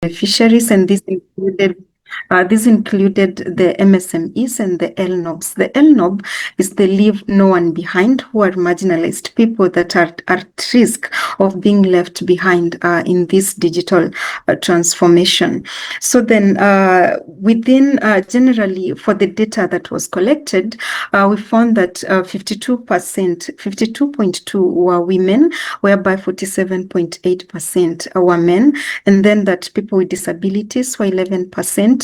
beneficiaries, and this included the MSMEs and the LNOBs. The LNOB is the Leave No One Behind, who are marginalized people that are at risk of being left behind in this digital transformation. So then within generally for the data that was collected, we found that 52%, 52.2 were women, whereby 47.8% were men, and then that people with disabilities were 11%,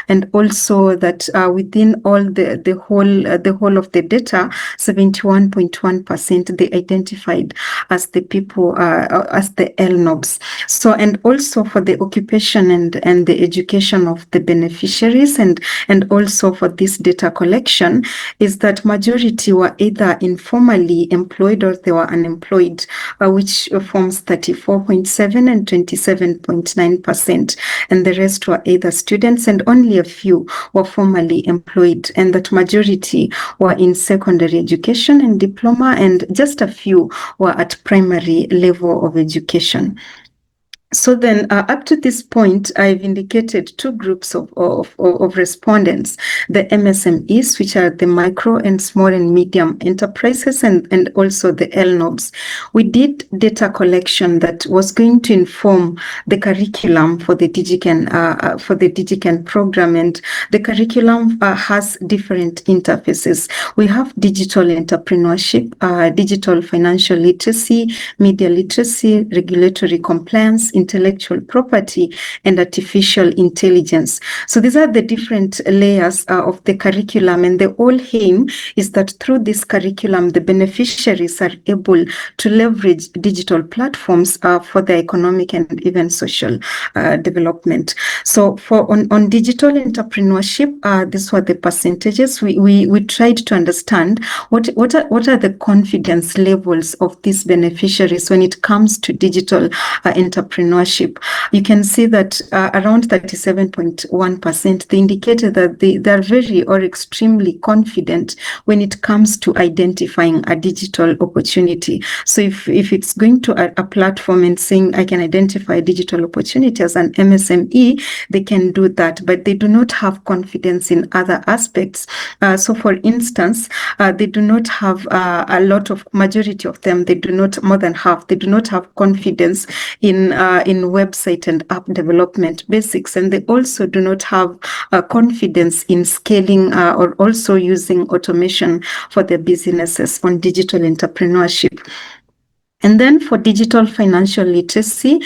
and also that within all the whole of the data, 71.1% they identified as the people as the LNOBs. So, and also for the occupation and the education of the beneficiaries, and also for this data collection, is that majority were either informally employed or they were unemployed, which forms 34.7 and 27.9%, and the rest were either students, and only a few were formally employed, and that majority were in secondary education and diploma, and just a few were at primary level of education. So then up to this point, I've indicated two groups of respondents, the MSMEs, which are the micro and small and medium enterprises, and also the LNOBs. We did data collection that was going to inform the curriculum for the DigiKen program, and the curriculum has different interfaces. We have digital entrepreneurship, digital financial literacy, media literacy, regulatory compliance, intellectual property, and artificial intelligence. So these are the different layers of the curriculum, and the whole aim is that through this curriculum, the beneficiaries are able to leverage digital platforms for their economic and even social development. So on digital entrepreneurship, these were the percentages. We tried to understand what are the confidence levels of these beneficiaries when it comes to digital entrepreneurship. You can see that around 37.1%, they indicated that they are very or extremely confident when it comes to identifying a digital opportunity. So if it's going to a platform and saying, I can identify a digital opportunity as an MSME, they can do that, but they do not have confidence in other aspects. So for instance, they do not have majority of them, they do not, more than half, they do not have confidence in website and app development basics, and they also do not have confidence in scaling or also using automation for their businesses on digital entrepreneurship. And then for digital financial literacy,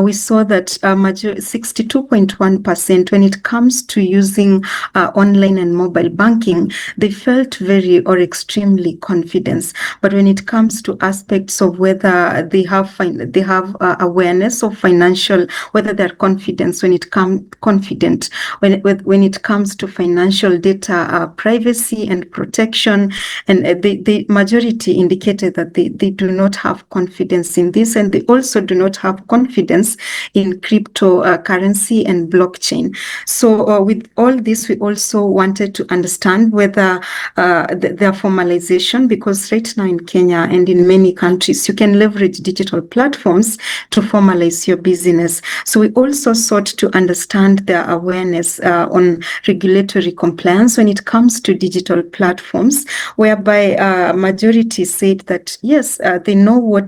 we saw that 62.1%, when it comes to using online and mobile banking, they felt very or extremely confident. But when it comes to aspects of whether they have awareness of financial, whether they're confident when it comes to financial data privacy and protection, and the majority indicated that they do not have confidence in this, and they also do not have confidence in cryptocurrency and blockchain. So with all this, we also wanted to understand whether their formalization, because right now in Kenya and in many countries, you can leverage digital platforms to formalize your business. So we also sought to understand their awareness on regulatory compliance when it comes to digital platforms, whereby majority said that yes, they know what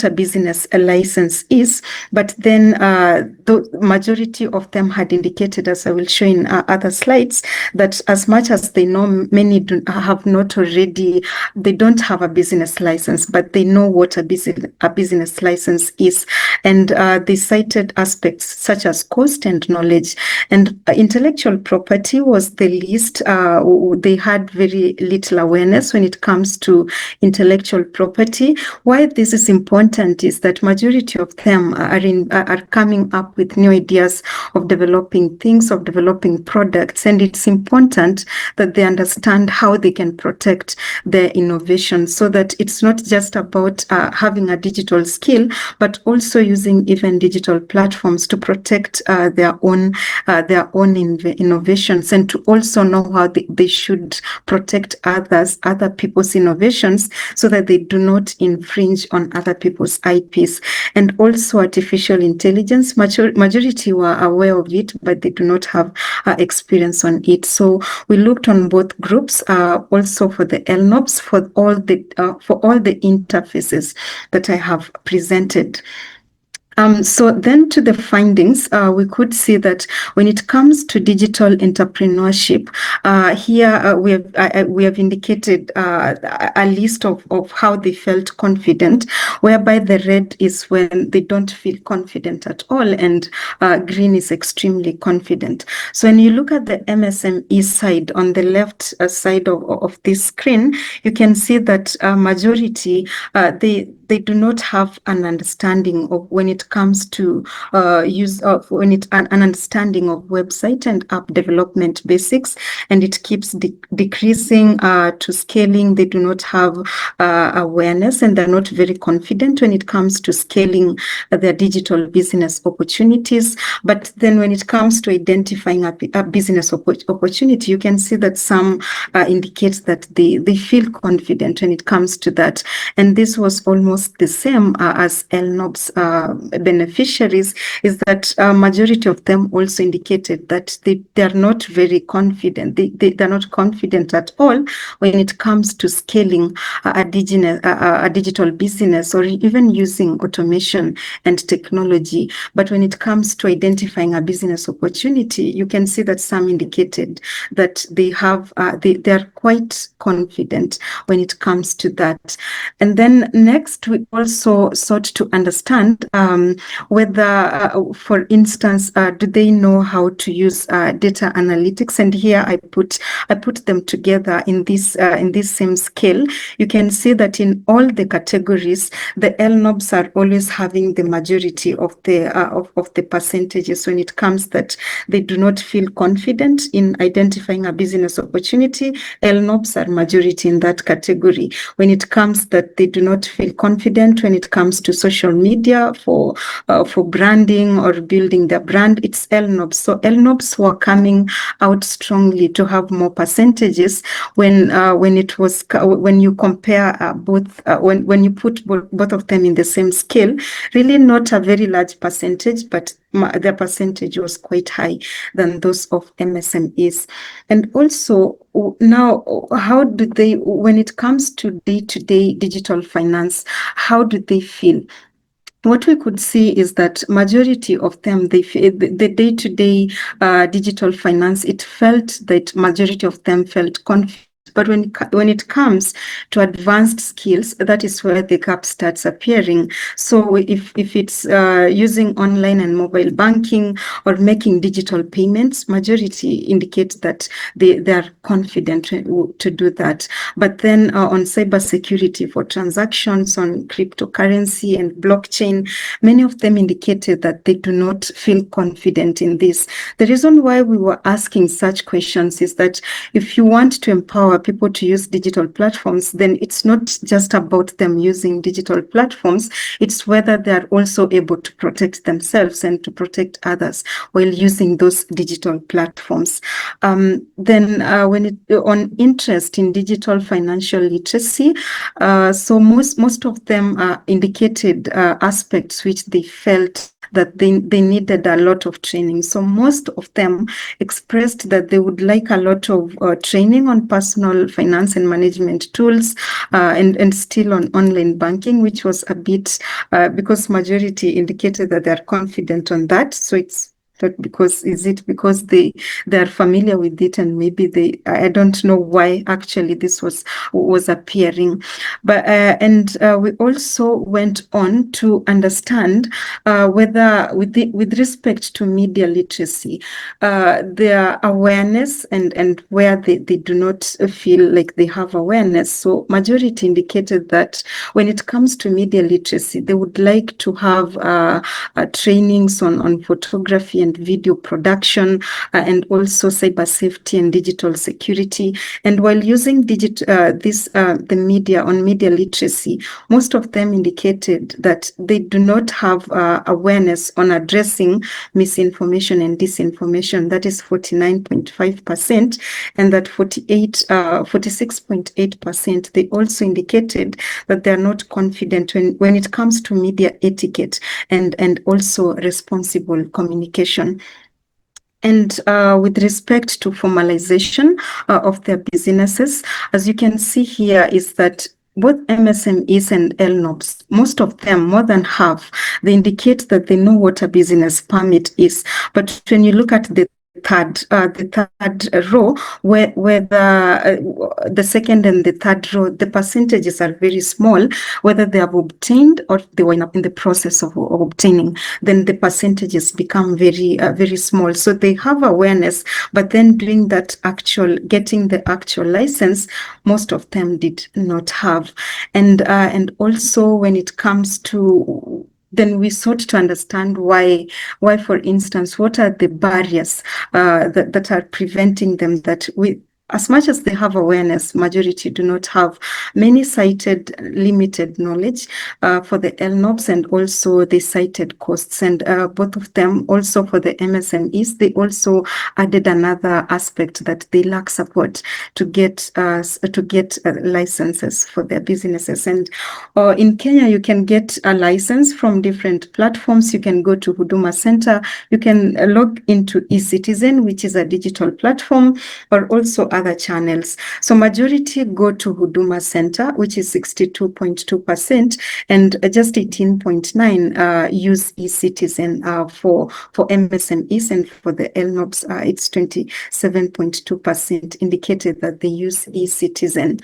a business license is, but then the majority of them had indicated, as I will show in other slides, that as much as they know, many have not already, they don't have a business license, but they know what a business license is. And they cited aspects such as cost and knowledge. And intellectual property was the least. They had very little awareness when it comes to intellectual property. Why this is important is that majority of them are coming up with new ideas of developing things, of developing products, and it's important that they understand how they can protect their innovation, so that it's not just about having a digital skill, but also using even digital platforms to protect their own innovations, and to also know how they should protect other people's innovations, so that they do not infringe on other people's IPs. And also artificial intelligence, majority were aware of it, but they do not have experience on it. So we looked on both groups, also for the LNOBs, for all the interfaces that I have presented. So then to the findings, we could see that when it comes to digital entrepreneurship, here we have indicated a list of how they felt confident, whereby the red is when they don't feel confident at all, and green is extremely confident. So when you look at the MSME side, on the left side of this screen, you can see that majority, they do not have an understanding of when it comes to an understanding of website and app development basics, and it keeps decreasing to scaling. They do not have awareness, and they're not very confident when it comes to scaling their digital business opportunities. But then when it comes to identifying a business opportunity, you can see that some indicate that they feel confident when it comes to that. And this was almost the same as LNOB's beneficiaries, is that majority of them also indicated that they are not very confident. They're not confident at all when it comes to scaling a digital business, or even using automation and technology. But when it comes to identifying a business opportunity, you can see that some indicated that they are quite confident when it comes to that. And then next, we also sought to understand whether, for instance, do they know how to use data analytics? And here I put them together in this same scale. You can see that in all the categories, the LNOBs are always having the majority of the percentages when it comes that they do not feel confident in identifying a business opportunity. LNOBs are majority in that category. When it comes that they do not feel confident when it comes to social media for branding or building their brand, it's LNOBs. So LNOBs were coming out strongly to have more percentages when you compare when you put both of them in the same scale. Really not a very large percentage, but their percentage was quite high than those of MSMEs. And also, now, how do they, when it comes to day-to-day digital finance, how do they feel? What we could see is that majority of them, the day-to-day digital finance, it felt that majority of them felt confident. But when it comes to advanced skills, that is where the gap starts appearing. So if it's using online and mobile banking or making digital payments, majority indicates that they are confident to do that. But then on cybersecurity for transactions, on cryptocurrency and blockchain, many of them indicated that they do not feel confident in this. The reason why we were asking such questions is that if you want to empower people to use digital platforms, then it's not just about them using digital platforms, it's whether they are also able to protect themselves and to protect others while using those digital platforms. Then on interest in digital financial literacy, so most of them indicated aspects which they felt that they needed a lot of training. So most of them expressed that they would like a lot of training on personal finance and management tools, and still on online banking, which was a bit because majority indicated that they are confident on that. So it's not because, is it because they are familiar with it, and maybe I don't know why actually this was appearing. But we also went on to understand whether with respect to media literacy, their awareness and where they do not feel like they have awareness. So majority indicated that when it comes to media literacy, they would like to have trainings on photography and video production, and also cyber safety and digital security. And while using the media on media literacy, most of them indicated that they do not have awareness on addressing misinformation and disinformation. That is 49.5%, and that 46.8%, they also indicated that they are not confident when it comes to media etiquette and also responsible communication. And with respect to formalization of their businesses, as you can see here, is that both MSMEs and LNOPs, most of them, more than half, they indicate that they know what a business permit is. But when you look at the third row, where the second and the third row, the percentages are very small, whether they have obtained or they were in the process of obtaining, then the percentages become very small. So they have awareness, but then getting the actual license, most of them did not have. And also when it comes to, then we sought to understand why, for instance, what are the barriers that are preventing them, that as much as they have awareness, majority do not have. Many cited limited knowledge for the LNOPs, and also they cited costs. And both of them, also for the MSMEs, they also added another aspect, that they lack support to get licenses for their businesses. And in Kenya, you can get a license from different platforms. You can go to Huduma Center. You can log into eCitizen, which is a digital platform, or also other channels. So majority go to Huduma Center, which is 62.2%, and just 18.9% use eCitizen for MSMEs, and for the LNOPs, it's 27.2% indicated that they use eCitizen.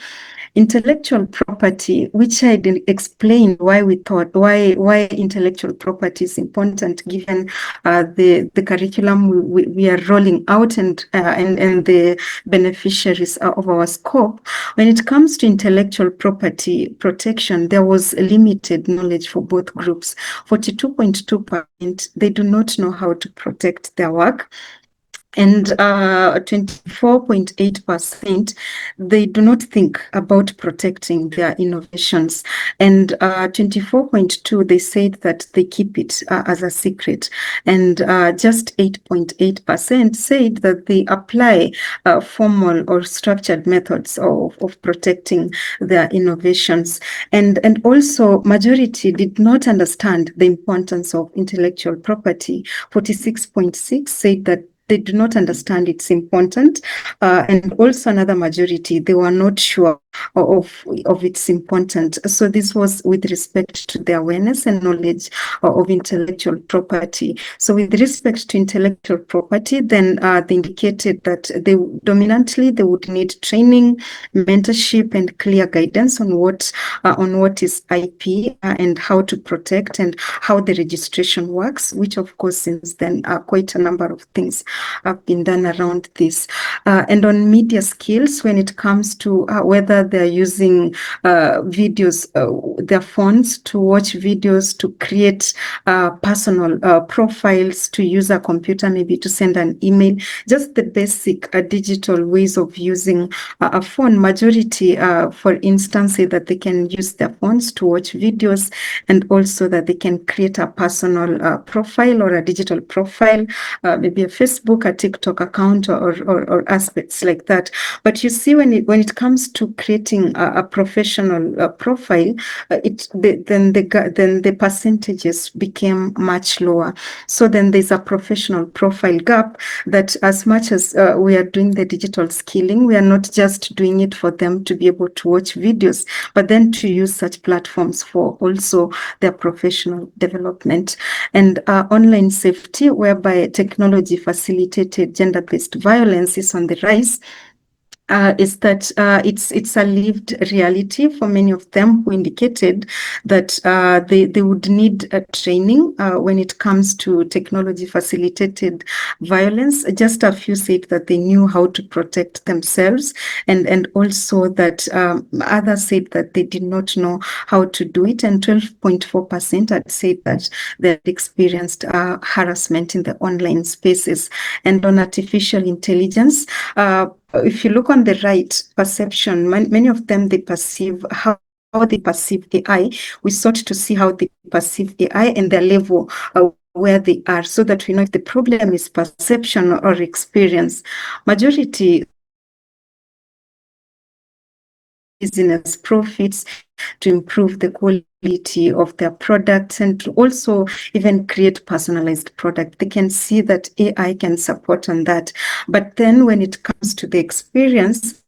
Intellectual property, which I didn't explain why we thought why intellectual property is important, given the curriculum we are rolling out and the beneficiaries of our scope. When it comes to intellectual property protection, there was limited knowledge for both groups. 42.2%, they do not know how to protect their work. And 24.8%, they do not think about protecting their innovations. And 24.2%, they said that they keep it as a secret. And just 8.8% said that they apply formal or structured methods of protecting their innovations. And also, majority did not understand the importance of intellectual property. 46.6% said that they do not understand its importance, and also another majority, they were not sure of its importance. So this was with respect to the awareness and knowledge of intellectual property. So with respect to intellectual property, then they indicated that they would need training, mentorship, and clear guidance on what is IP and how to protect and how the registration works, which of course since then quite a number of things have been done around this. And on media skills, when it comes to whether they're using videos, their phones to watch videos, to create personal profiles, to use a computer, maybe to send an email, just the basic digital ways of using a phone. Majority, for instance, say that they can use their phones to watch videos, and also that they can create a personal profile or a digital profile, maybe a Facebook, a TikTok account, or aspects like that. But you see, when it comes to creating a professional profile, then the percentages became much lower. So then there's a professional profile gap, that as much as we are doing the digital skilling, we are not just doing it for them to be able to watch videos, but then to use such platforms for also their professional development. And online safety, whereby technology facilitated gender-based violence, is on the rise. is that it's a lived reality for many of them, who indicated that they would need a training when it comes to technology facilitated violence. Just a few said that they knew how to protect themselves, and also that others said that they did not know how to do it, and 12.4% had said that they had experienced harassment in the online spaces. And on artificial intelligence, if you look on the right, perception, many of them, they perceive how they perceive AI. We sought to see how they perceive AI and their level where they are, so that we know if the problem is perception or experience. Majority business profits to improve the quality of their products and to also even create personalized product. They can see that AI can support on that. But then when it comes to the experience,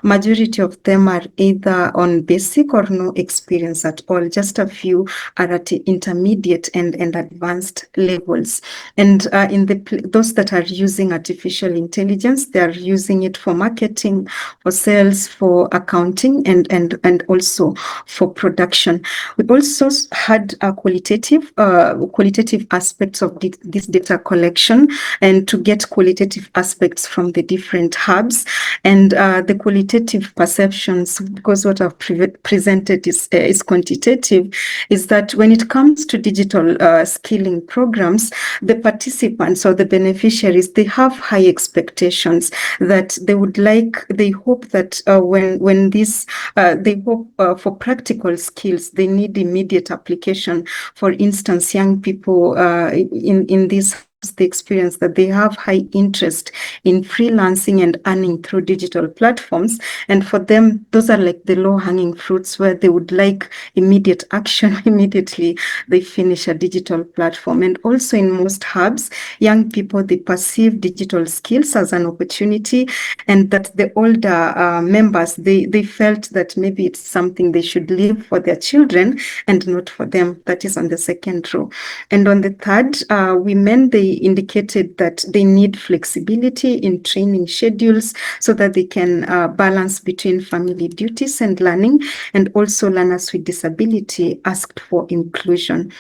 majority of them are either on basic or no experience at all. Just a few are at intermediate and advanced levels. And in those that are using artificial intelligence, they are using it for marketing, for sales, for accounting, and also for production. We also had qualitative aspects of this data collection, and to get qualitative aspects from the different hubs, and the qualitative perceptions, because what I've presented is quantitative, is that when it comes to digital skilling programs, the participants or the beneficiaries, they have high expectations that they hope that when this, they hope for practical skills, they need immediate application. For instance, young people in this, the experience that they have high interest in freelancing and earning through digital platforms. And for them, those are like the low-hanging fruits where they would like immediate action immediately they finish a digital platform. And also in most hubs, young people, they perceive digital skills as an opportunity, and that the older members, they felt that maybe it's something they should leave for their children and not for them. That is on the second row. And on the third, women, they indicated that they need flexibility in training schedules so that they can balance between family duties and learning. And also learners with disability asked for inclusion.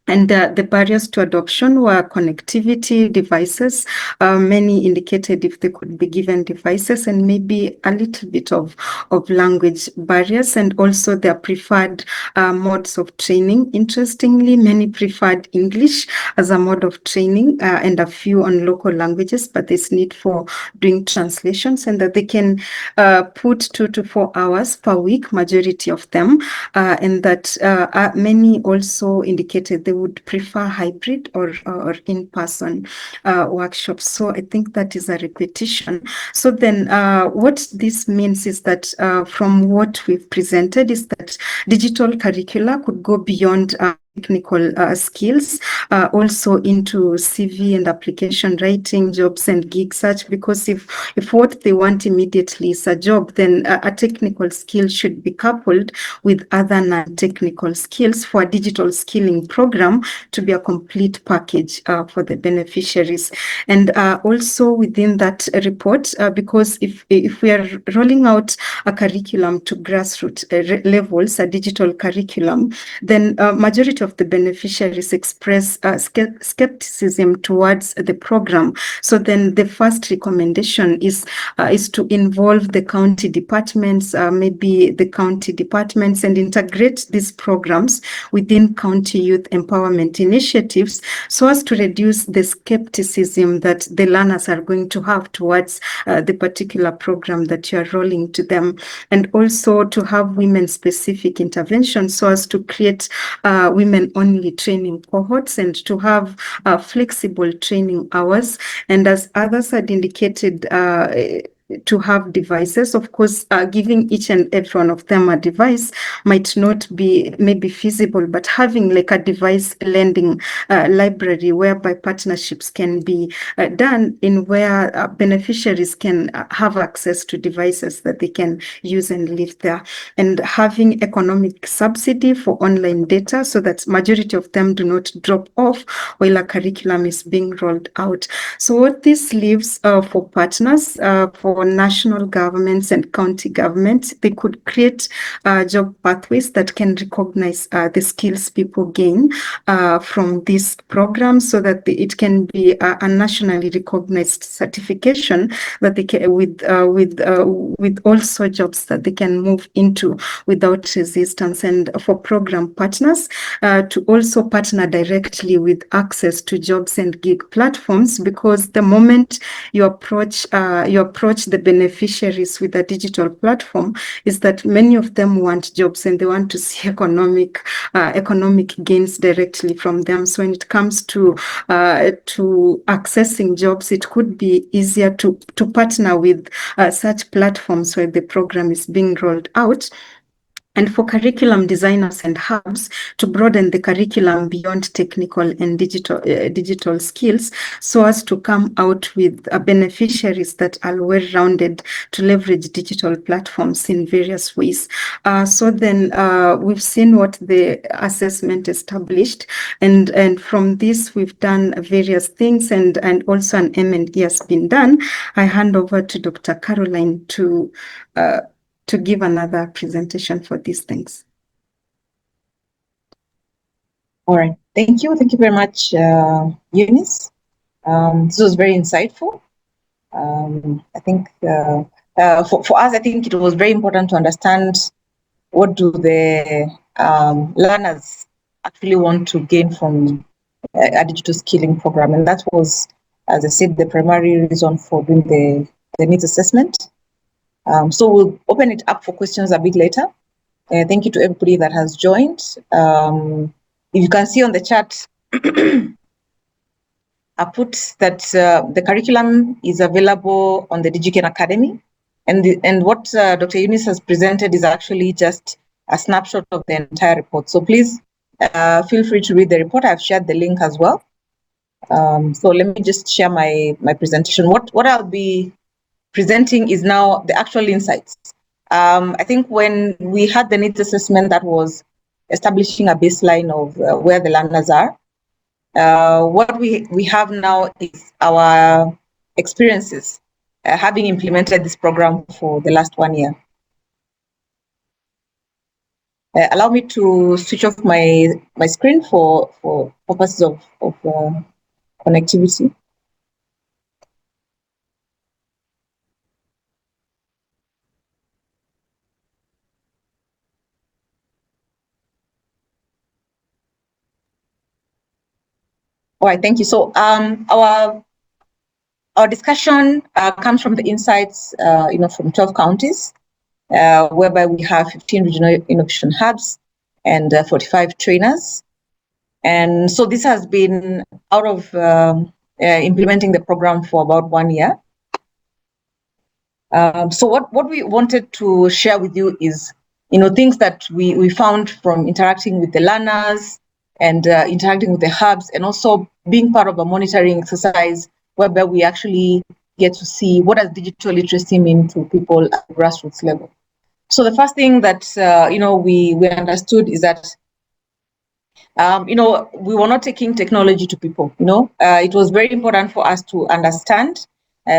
And the barriers to adoption were connectivity, devices. Many indicated if they could be given devices, and maybe a little bit of language barriers, and also their preferred modes of training. Interestingly, many preferred English as a mode of training, and a few on local languages, but there's need for doing translations, and that they can put 2 to 4 hours per week, majority of them, and that many also indicated they would prefer hybrid or in-person workshops. So I think that is a repetition. So then what this means is that from what we've presented is that digital curricula could go beyond technical skills, also into CV and application writing, jobs and gig search, because if what they want immediately is a job, then a technical skill should be coupled with other non-technical skills for a digital skilling program to be a complete package for the beneficiaries. And also within that report, because if we are rolling out a curriculum to grassroots levels, a digital curriculum, then majority of the beneficiaries express skepticism towards the program. So then the first recommendation is to involve the county departments, maybe the county departments, and integrate these programs within county youth empowerment initiatives, so as to reduce the skepticism that the learners are going to have towards the particular program that you are rolling to them, and also to have women-specific interventions so as to create women-only training cohorts, and to have flexible training hours. And as others had indicated, to have devices. Of course, giving each and every one of them a device might not be maybe feasible, but having like a device lending library whereby partnerships can be done, in where beneficiaries can have access to devices that they can use and live there, and having economic subsidy for online data so that majority of them do not drop off while a curriculum is being rolled out. So what this leaves for partners, for for national governments and county governments. They could create job pathways that can recognize the skills people gain from this program, so that it can be a nationally recognized certification that they can, with also jobs that they can move into without resistance. And for program partners to also partner directly with access to jobs and gig platforms, because the moment you approach the beneficiaries with a digital platform, is that many of them want jobs and they want to see economic gains directly from them. So when it comes to accessing jobs, it could be easier to partner with such platforms where the program is being rolled out. And for curriculum designers and hubs to broaden the curriculum beyond technical and digital skills, so as to come out with beneficiaries that are well-rounded to leverage digital platforms in various ways. So then we've seen what the assessment established, and from this we've done various things, and also an M&E has been done. I hand over to Dr. Caroline to give another presentation for these things. All right, thank you very much, Eunice. This was very insightful. I think for us, I think it was very important to understand what do the learners actually want to gain from a digital skilling program, and that was, as I said, the primary reason for doing the needs assessment. So we'll open it up for questions a bit later. Thank you to everybody that has joined. If you can see on the chat, I put that the curriculum is available on the DigiKen Academy, and what Dr. Eunice has presented is actually just a snapshot of the entire report. So please feel free to read the report. I've shared the link as well. So let me just share my presentation. What I'll be presenting is now the actual insights. I think when we had the needs assessment, that was establishing a baseline of where the learners are. What we have now is our experiences having implemented this program for the last 1 year. Allow me to switch off my screen for purposes of connectivity. All right, thank you. So our discussion comes from the insights, from 12 counties, whereby we have 15 regional innovation hubs and 45 trainers. And so this has been out of implementing the program for about 1 year. So what we wanted to share with you is, things that we found from interacting with the learners and interacting with the hubs, and also being part of a monitoring exercise whereby we actually get to see what does digital literacy mean to people at the grassroots level. So the first thing that we understood is that we were not taking technology to people. It was very important for us to understand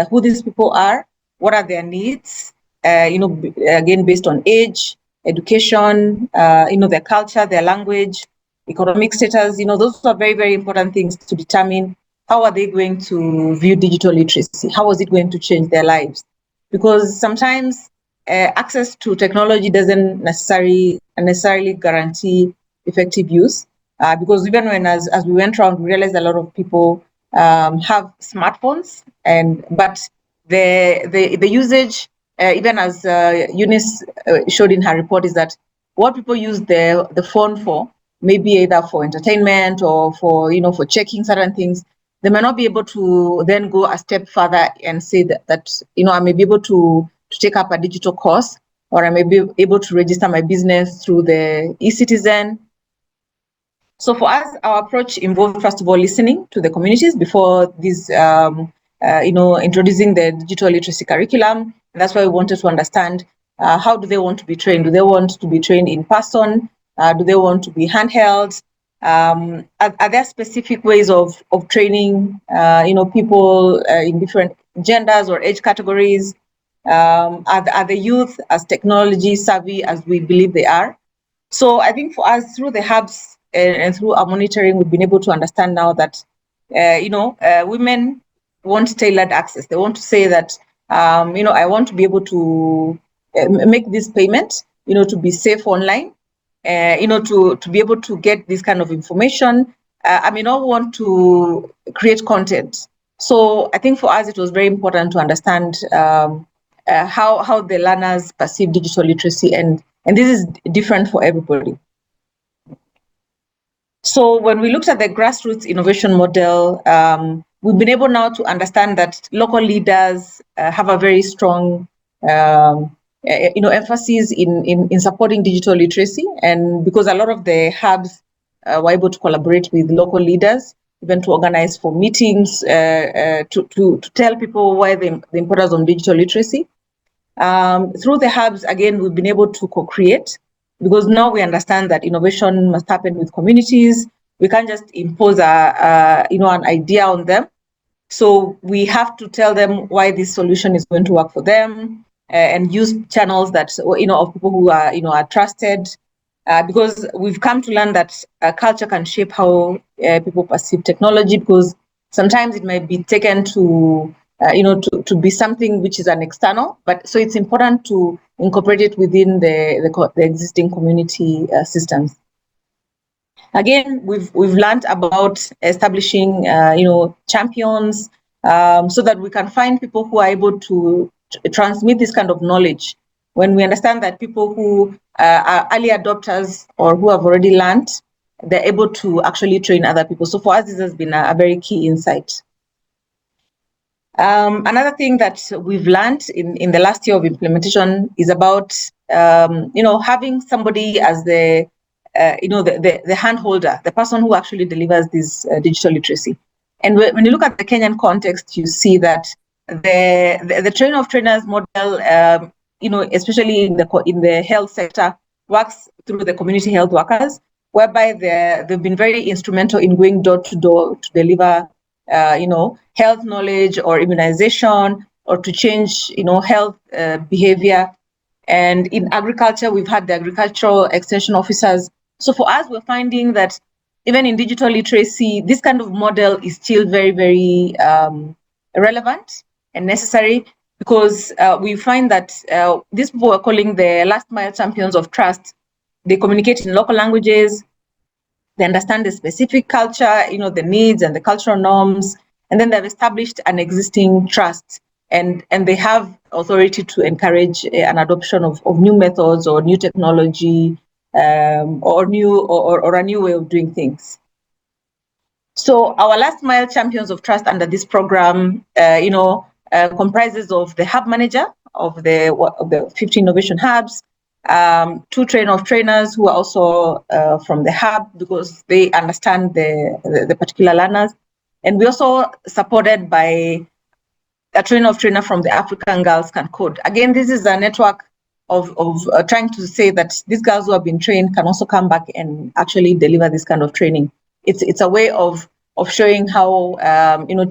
who these people are, what are their needs, again, based on age, education, their culture, their language, economic status. Those are very, very important things to determine how are they going to view digital literacy? How is it going to change their lives? Because sometimes access to technology doesn't necessarily guarantee effective use. Because even when, as we went around, we realized a lot of people have smartphones, but the usage, even as Eunice showed in her report, is that what people use the phone for, maybe either for entertainment or for checking certain things. They may not be able to then go a step further and say that I may be able to take up a digital course, or I may be able to register my business through the eCitizen. So for us, our approach involved, first of all, listening to the communities before this, introducing the digital literacy curriculum. And that's why we wanted to understand how do they want to be trained? Do they want to be trained in person? Do they want to be handheld? Are there specific ways of training, people in different genders or age categories? Are the youth as technology savvy as we believe they are? So I think for us, through the hubs and through our monitoring, we've been able to understand now that, women want tailored access. They want to say that, I want to be able to make this payment, to be safe online, to be able to get this kind of information. I may not want to create content. So I think for us, it was very important to understand how the learners perceive digital literacy, and this is different for everybody. So when we looked at the grassroots innovation model, we've been able now to understand that local leaders have a very strong emphasis in supporting digital literacy, and because a lot of the hubs were able to collaborate with local leaders, even to organize for meetings, to tell people why the importance of digital literacy. Through the hubs, again, we've been able to co-create, because now we understand that innovation must happen with communities. We can't just impose an idea on them. So we have to tell them why this solution is going to work for them, and use channels that, of people who are trusted, because we've come to learn that culture can shape how people perceive technology, because sometimes it might be taken to be something which is an external, but so it's important to incorporate it within the existing community systems. Again, we've learned about establishing champions, so that we can find people who are able to transmit this kind of knowledge. When we understand that people who are early adopters or who have already learned, they're able to actually train other people. So for us, this has been a very key insight. Another thing that we've learned in the last year of implementation is about having somebody as the hand holder, the person who actually delivers this digital literacy. And when you look at the Kenyan context, you see that the train of trainers model, especially in the health sector, works through the community health workers, whereby they've been very instrumental in going door to door to deliver health knowledge or immunization, or to change, health behavior. And in agriculture, we've had the agricultural extension officers. So for us, we're finding that even in digital literacy, this kind of model is still very, very relevant and necessary, because we find that these people we're calling the last mile champions of trust. They communicate in local languages. They understand the specific culture, the needs and the cultural norms, and then they've established an existing trust, and they have authority to encourage an adoption of new methods or new technology, or a new way of doing things. So our last mile champions of trust under this program, comprises of the hub manager of the 50 innovation hubs, 2 trainers who are also from the hub, because they understand the particular learners. And we also supported by a trainer from the African Girls Can Code. Again, this is a network of trying to say that these girls who have been trained can also come back and actually deliver this kind of training. It's a way of showing how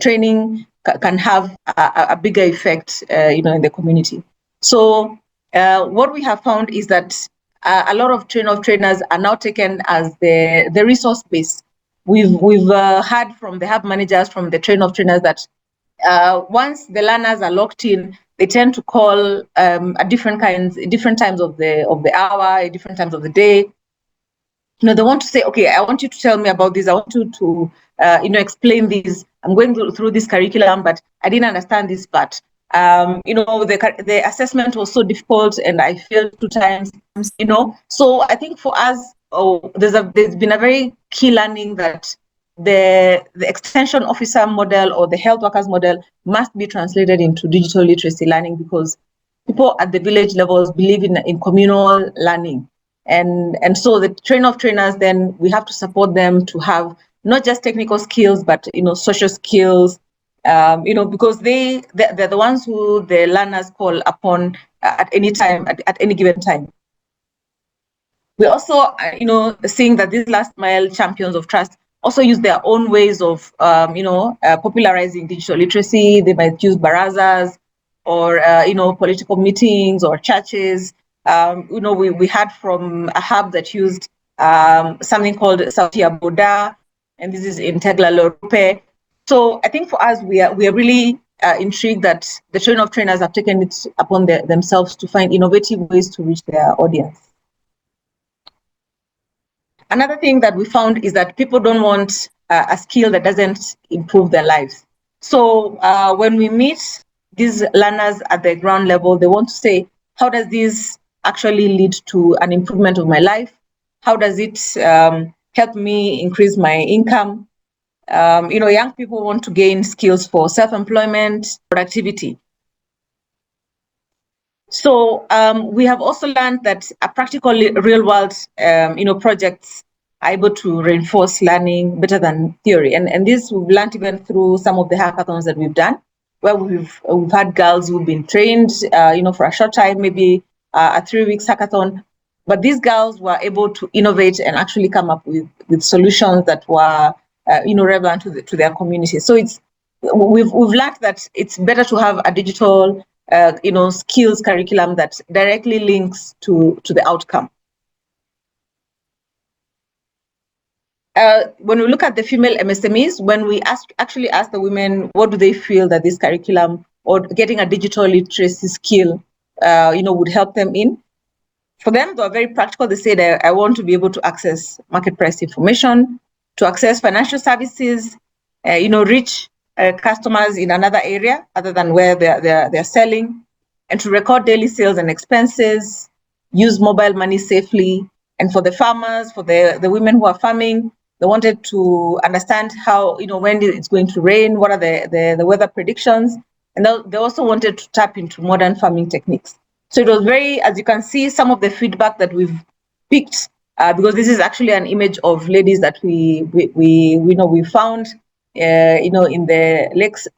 training can have a bigger effect in the community. So what we have found is that a lot of trainers are now taken as the resource base. We've heard from the hub managers, from the trainers, that once the learners are locked in, they tend to call at different times of the hour, different times of the day. They want to say, okay, I want you to tell me about this. I want you to explain this. I'm going through this curriculum, but I didn't understand this part. The assessment was so difficult, and I failed 2 times. So I think for us, there's been a very key learning that the extension officer model or the health workers model must be translated into digital literacy learning, because people at the village levels believe in communal learning. And so the trainers, then we have to support them to have not just technical skills, but social skills, because they're the ones who the learners call upon at any time, at any given time. We're also seeing that these last mile champions of trust also use their own ways of popularizing digital literacy. They might use barazas or political meetings or churches. We had from a hub that used something called Sauti ya Boda, and this is in Tegla Lorupe. So I think for us, we are really intrigued that the train of trainers have taken it upon themselves to find innovative ways to reach their audience. Another thing that we found is that people don't want a skill that doesn't improve their lives. So when we meet these learners at the ground level, they want to say, how does this actually lead to an improvement of my life? How does it help me increase my income? Young people want to gain skills for self-employment, productivity. So we have also learned that a practical real-world, projects are able to reinforce learning better than theory. And this we've learned even through some of the hackathons that we've done, where we've had girls who've been trained, for a short time, maybe a 3-week hackathon. But these girls were able to innovate and actually come up with solutions that were, relevant to their community. So we've learned that it's better to have a digital, skills curriculum that directly links to the outcome. When we look at the female MSMEs, when we actually ask the women, what do they feel that this curriculum or getting a digital literacy skill, would help them in? For them, they are very practical. They say that I want to be able to access market price information, to access financial services, reach customers in another area other than where they're selling, and to record daily sales and expenses, use mobile money safely. And for the farmers, for the women who are farming, they wanted to understand how, when it's going to rain, what are the weather predictions. And they also wanted to tap into modern farming techniques. So it was very, as you can see, some of the feedback that we've picked, because this is actually an image of ladies that we found, in the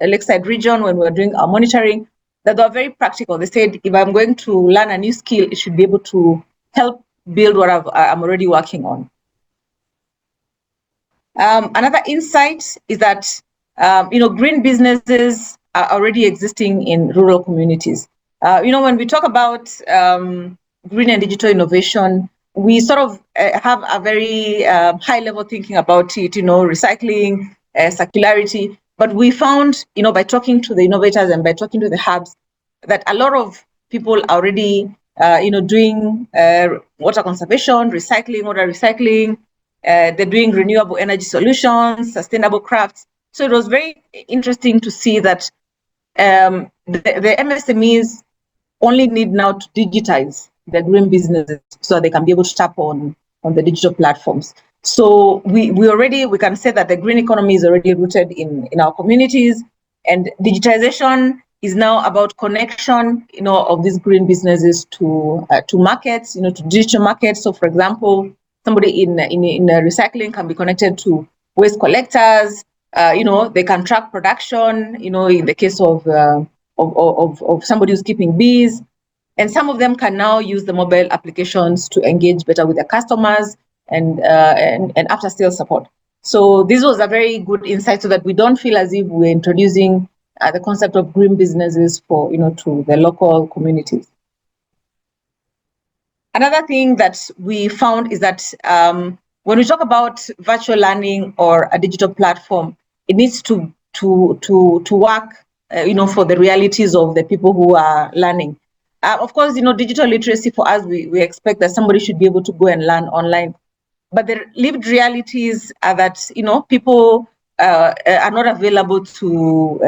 lakeside region when we were doing our monitoring, that they are very practical. They said, if I'm going to learn a new skill, it should be able to help build what I'm already working on. Another insight is that, green businesses are already existing in rural communities. When we talk about green and digital innovation, we sort of have a very high level thinking about it, recycling, circularity. But we found, by talking to the innovators and by talking to the hubs, that a lot of people are already, doing water conservation, water recycling. They're doing renewable energy solutions, sustainable crafts. So it was very interesting to see that the MSMEs only need now to digitize their green businesses so they can be able to tap on the digital platforms. So we can say that the green economy is already rooted in our communities, and digitization is now about connection, of these green businesses to markets, to digital markets. So, for example, somebody in recycling can be connected to waste collectors. They can track production. In the case of somebody who's keeping bees, and some of them can now use the mobile applications to engage better with their customers and after sales support. So this was a very good insight, so that we don't feel as if we're introducing the concept of green businesses for to the local communities. Another thing that we found is that when we talk about virtual learning or a digital platform, it needs to work, for the realities of the people who are learning. Of course, digital literacy for us, we expect that somebody should be able to go and learn online. But the lived realities are that, people are not available to,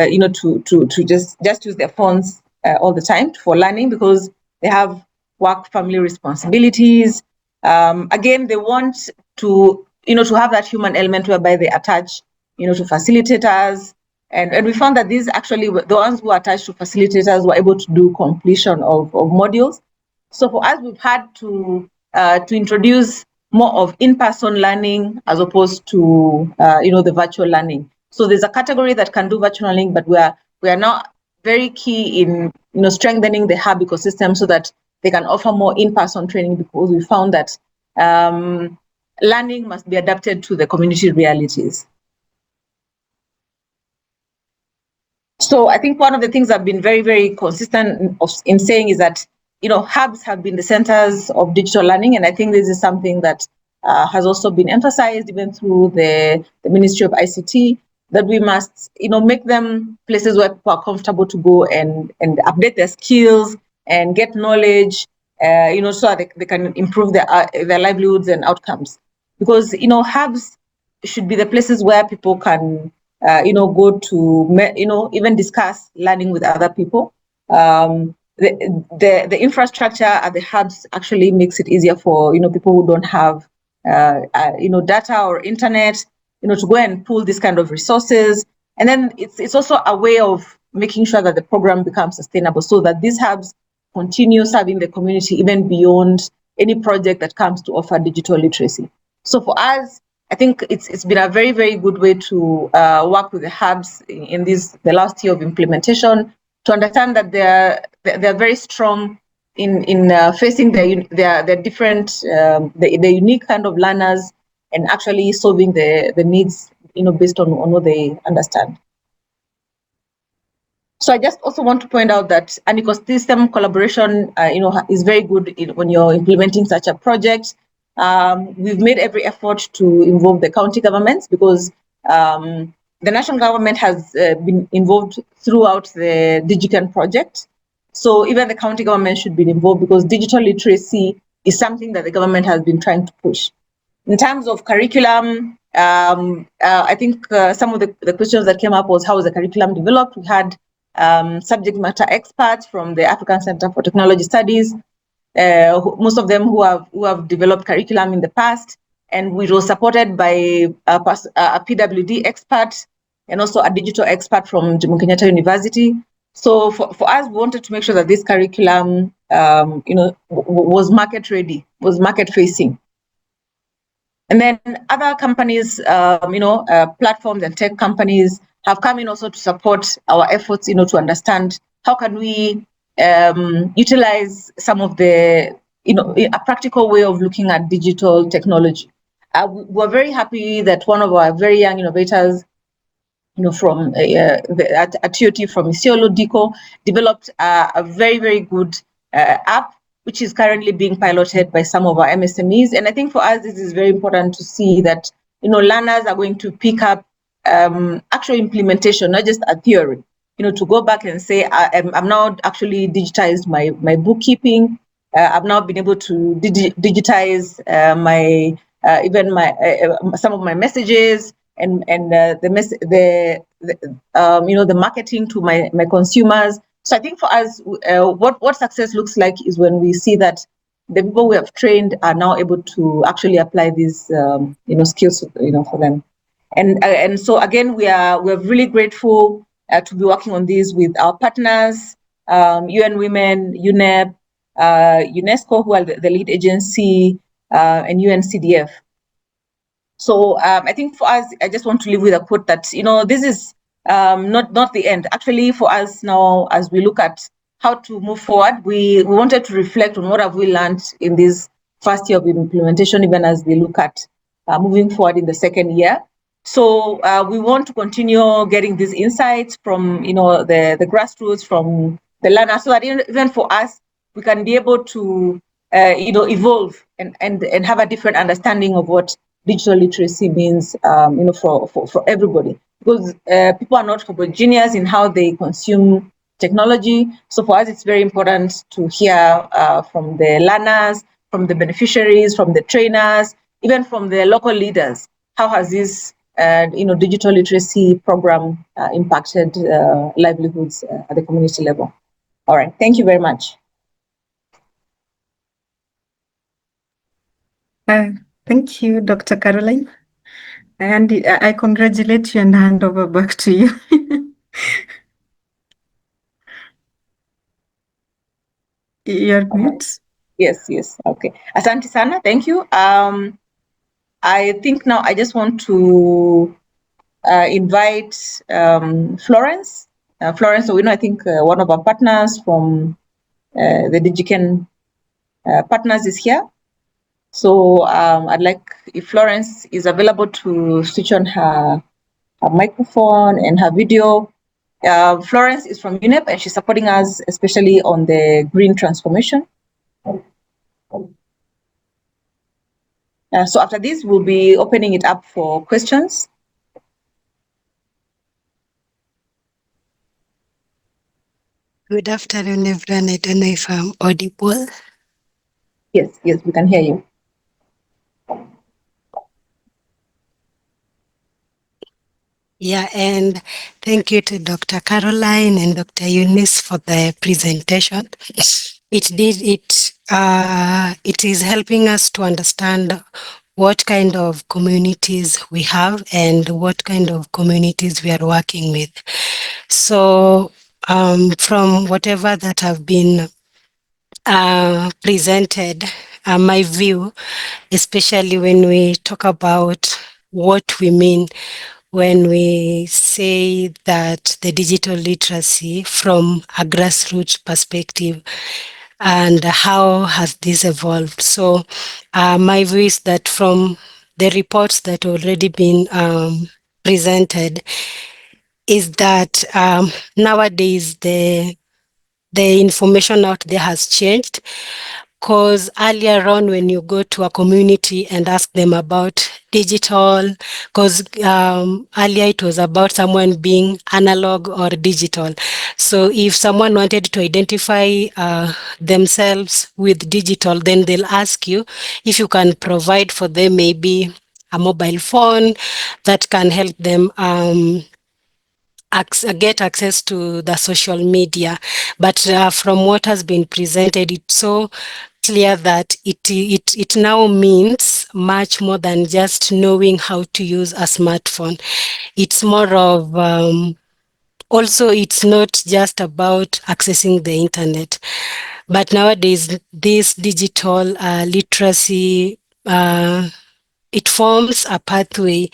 to just use their phones all the time for learning, because they have work, family responsibilities. Again, they want to, to have that human element whereby they attach, to facilitators. And we found that these actually, the ones who are attached to facilitators were able to do completion of modules. So for us, we've had to introduce more of in-person learning as opposed to, the virtual learning. So there's a category that can do virtual learning, but we are now very key in, strengthening the hub ecosystem so that they can offer more in-person training, because we found that learning must be adapted to the community realities. So I think one of the things I've been very, very consistent in saying is that, hubs have been the centers of digital learning. And I think this is something that has also been emphasized even through the Ministry of ICT, that we must, make them places where people are comfortable to go and update their skills and get knowledge, so that they can improve their livelihoods and outcomes. Because, hubs should be the places where people can go to, even discuss learning with other people. The infrastructure at the hubs actually makes it easier for, people who don't have, data or internet, to go and pull this kind of resources. And then it's also a way of making sure that the program becomes sustainable, so that these hubs continue serving the community even beyond any project that comes to offer digital literacy. So for us, I think it's been a very, very good way to work with the hubs in the last year of implementation, to understand that they're very strong in facing their different the unique kind of learners, and actually solving the needs, based on what they understand. So I just also want to point out that an ecosystem collaboration, is very good when you're implementing such a project. We've made every effort to involve the county governments, because the national government has been involved throughout the DigiKen project. So even the county government should be involved, because digital literacy is something that the government has been trying to push. In terms of curriculum, I think some of the questions that came up was, how is the curriculum developed? We had subject matter experts from the African Center for Technology Studies, most of them who have developed curriculum in the past, and we were supported by a PWD expert and also a digital expert from Jomo Kenyatta University. So for us, we wanted to make sure that this curriculum, was market ready, was market facing. And then other companies, platforms and tech companies have come in also to support our efforts, to understand how can we utilize some of the, a practical way of looking at digital technology. We're very happy that one of our very young innovators, from at TOT from Isiolo, Diko, developed a very, very good app, which is currently being piloted by some of our MSMEs. And I think for us, this is very important to see that, learners are going to pick up actual implementation, not just a theory, to go back and say, I'm now actually digitized my bookkeeping. I've now been able to digitize my even my some of my messages, and the marketing to my skills. So I think for us, what success looks like is when we see that the people we have trained are now able to actually apply these skills for them. And so again, we're really grateful to be working on this with our partners, UN Women, UNEP, UNESCO, who are the lead agency, and UNCDF. So I think for us, I just want to leave with a quote that, this is not the end. Actually, for us now, as we look at how to move forward, we wanted to reflect on what have we learned in this first year of implementation, even as we look at moving forward in the second year. So we want to continue getting these insights from, the grassroots, from the learners, so that even for us, we can be able to, evolve and have a different understanding of what digital literacy means, for everybody, because people are not homogeneous in how they consume technology. So for us, it's very important to hear from the learners, from the beneficiaries, from the trainers, even from the local leaders. How has this, digital literacy program impacted livelihoods at the community level? All right, thank you very much. Thank you, Dr. Caroline. And I congratulate you and hand over back to you. You're mute. Yes. Okay. Asante sana. Thank you. I think now I just want to invite Florence. Florence, so I think one of our partners from the DigiKen partners is here. So I'd like if Florence is available to switch on her microphone and her video, Florence is from UNEP, and she's supporting us especially on the green transformation. So after this, we'll be opening it up for questions. Good afternoon, everyone. I don't know if I'm audible. Yes, we can hear you. Yeah, and thank you to Dr. Caroline and Dr. Eunice for the presentation. It is helping us to understand what kind of communities we have and what kind of communities we are working with. So from whatever that have been presented, my view, especially when we talk about what we mean when we say that the digital literacy from a grassroots perspective, and how has this evolved. So my view is that from the reports that already been presented is that nowadays the information out there has changed, because earlier on when you go to a community and ask them about digital, because earlier it was about someone being analog or digital. So if someone wanted to identify themselves with digital, then they'll ask you if you can provide for them maybe a mobile phone that can help them get access to the social media. But from what has been presented, it's so clear that it now means much more than just knowing how to use a smartphone. It's more of also, it's not just about accessing the internet, but nowadays this digital literacy, it forms a pathway,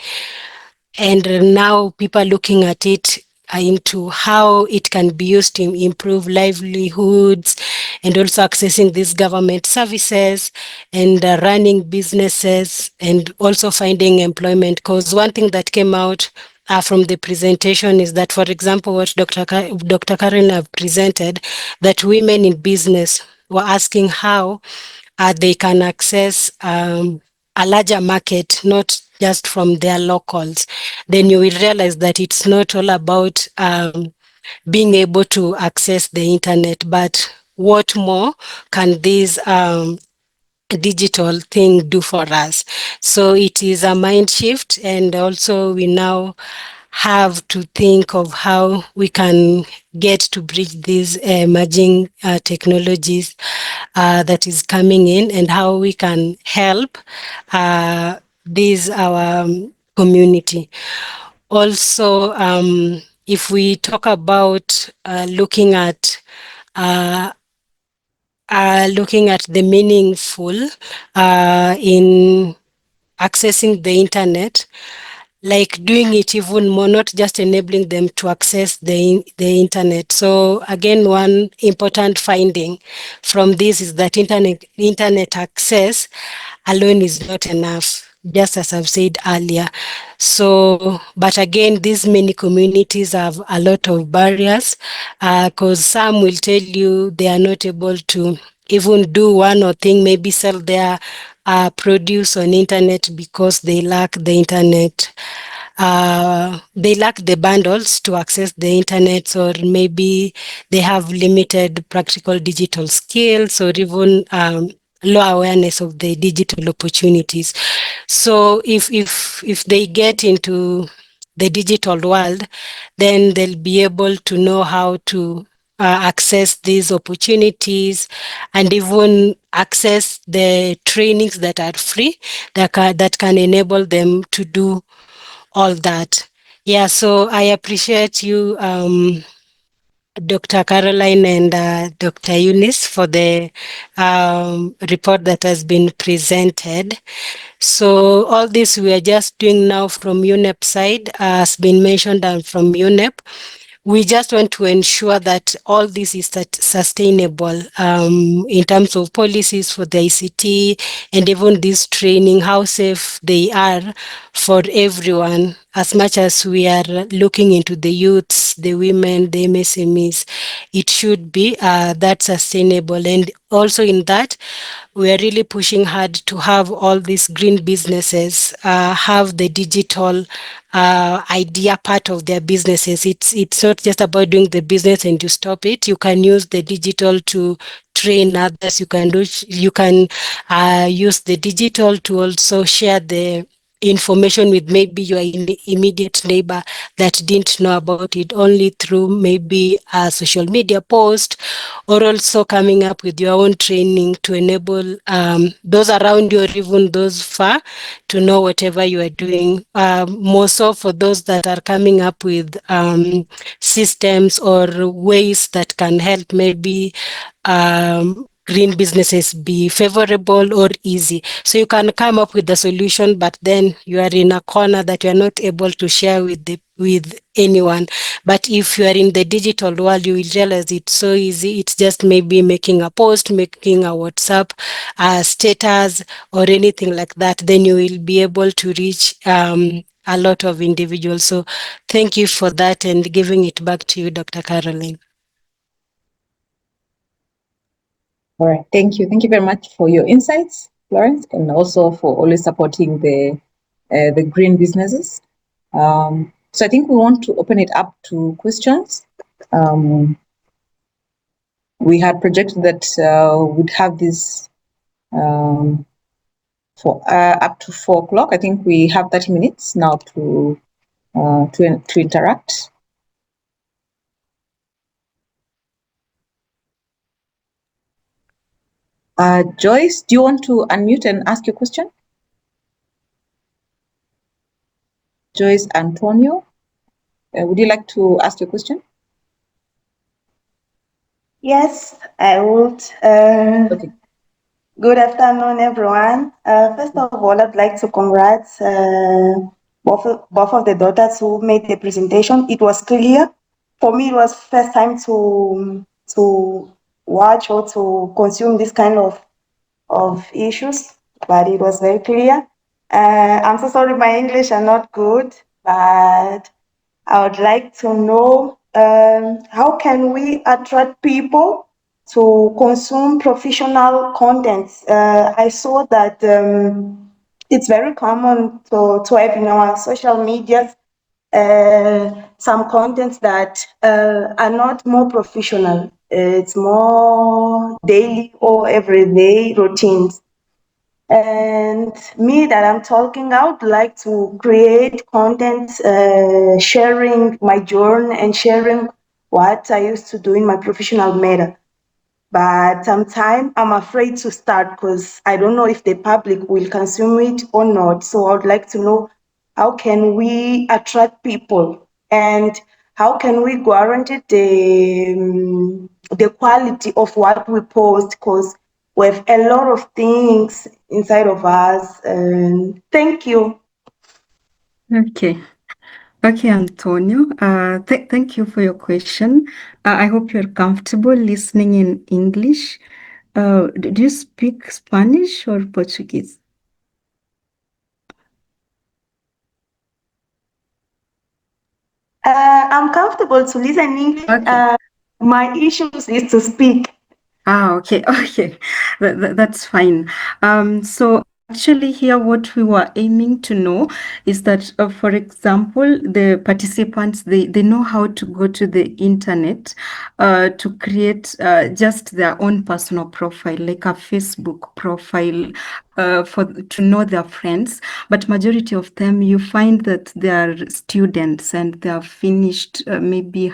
and now people are looking at it into how it can be used to improve livelihoods and also accessing these government services and running businesses and also finding employment. Because one thing that came out from the presentation is that, for example, what Dr. Karen have presented, that women in business were asking how they can access a larger market, not just from their locals. Then you will realize that it's not all about being able to access the internet, but what more can this digital thing do for us? So it is a mind shift, and also we now have to think of how we can get to bridge these emerging technologies that is coming in, and how we can help our community. Also, if we talk about looking at the meaningful in accessing the internet, like doing it even more, not just enabling them to access the internet. So again, one important finding from this is that internet access alone is not enough, just as I've said earlier. So, but again, these many communities have a lot of barriers, because some will tell you they are not able to even do one or thing, maybe sell their produce on internet because they lack the internet. They lack the bundles to access the internet, or maybe they have limited practical digital skills, or even low awareness of the digital opportunities. So if they get into the digital world, then they'll be able to know how to access these opportunities, and even access the trainings that are free, that can enable them to do all that. Yeah, so I appreciate you, Dr. Caroline and Dr. Eunice, for the report that has been presented. So all this we are just doing now from UNEP side, has been mentioned from UNEP. we just want to ensure that all this is sustainable in terms of policies for the ICT and even this training, how safe they are for everyone. As much as we are looking into the youths, the women, the MSMEs, it should be that sustainable. And also in that, we are really pushing hard to have all these green businesses have the digital idea part of their businesses. It's not just about doing the business and you stop it. You can use the digital to train others. You can use the digital to also share the information with maybe your immediate neighbor that didn't know about it, only through maybe a social media post, or also coming up with your own training to enable those around you or even those far to know whatever you are doing. More so for those that are coming up with systems or ways that can help maybe green businesses be favorable or easy. So you can come up with the solution, but then you are in a corner that you are not able to share with anyone. But if you are in the digital world, you will realize it's so easy. It's just maybe making a post, making a WhatsApp status or anything like that. Then you will be able to reach a lot of individuals. So thank you for that, and giving it back to you, Dr. Caroline. All right, thank you. Thank you very much for your insights, Florence, and also for always supporting the green businesses. So I think we want to open it up to questions. We had projected that we'd have this for up to 4 o'clock. I think we have 30 minutes now to interact. Joyce, do you want to unmute and ask your question? Joyce Antonio, would you like to ask your question? Yes, I would. Okay. Good afternoon, everyone. First of all, I'd like to congrats both of the daughters who made the presentation. It was clear. For me, it was first time to watch or to consume this kind of issues, but it was very clear. I'm so sorry, my English are not good, but I would like to know how can we attract people to consume professional content. I saw that it's very common to have in our social medias some contents that are not more professional. It's more daily or everyday routines. And me that I'm talking, I would like to create content, sharing my journey and sharing what I used to do in my professional matter. But sometimes I'm afraid to start because I don't know if the public will consume it or not. So I would like to know how can we attract people and how can we guarantee the quality of what we post, because we have a lot of things inside of us. And thank you. Okay. Okay, Antonio. Thank you for your question. I hope you're comfortable listening in English. Do you speak Spanish or Portuguese? I'm comfortable to listen in English. Okay. My issues is to speak. Okay, okay, that's fine. So actually here what we were aiming to know is that, for example, the participants, they know how to go to the internet to create just their own personal profile, like a Facebook profile, to know their friends. But majority of them, you find that they are students and they have finished maybe